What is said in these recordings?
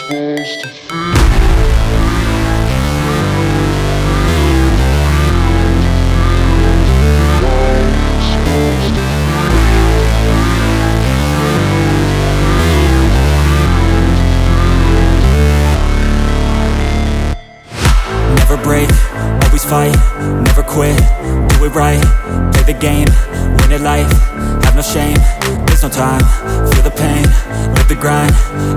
supposed to feel? Never break, always fight, never quit, do it right, play the game, win it life, have no shame, there's no time, feel the pain, live the grind,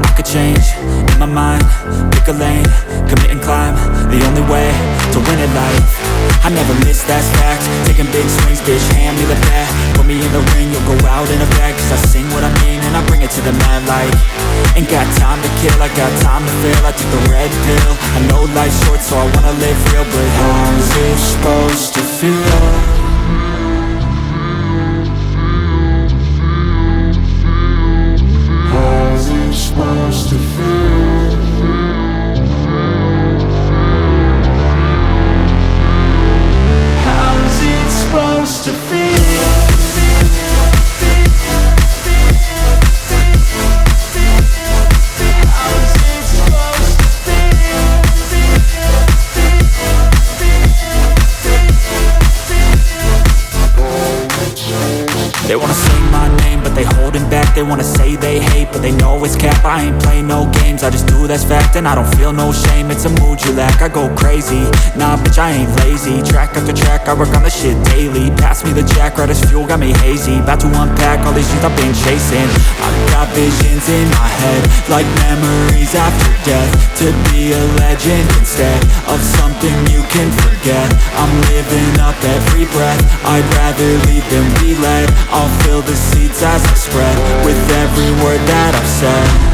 I could change, in my mind, pick a lane, commit and climb, the only way to win it life. I never miss, that's fact, taking big swings, bitch, hand me the bat, put me in the ring, you'll go out in a bag, cause I sing what I mean and I bring it to the mad light. Ain't got time to kill, I got time to feel, I took the red pill, I know life's short so I wanna live real, but how's it supposed to feel? How's it supposed to feel? How's it supposed to feel? They wanna sing my name, but they holding back. They wanna say they hate, but they know it's cap. I ain't play no games, I just do that's fact. And I don't feel no shame, it's a mood you lack. I go crazy, nah bitch I ain't lazy. Track after track, I work on the shit daily. Pass me the jack, right as fuel, got me hazy. About to unpack all these things I've been chasing. I've got visions in my head, like memories after death. To be a legend instead of something you can forget. I'm living up every breath, I'd rather lead than be led. I'll fill the seats as I spread with every word that I've said.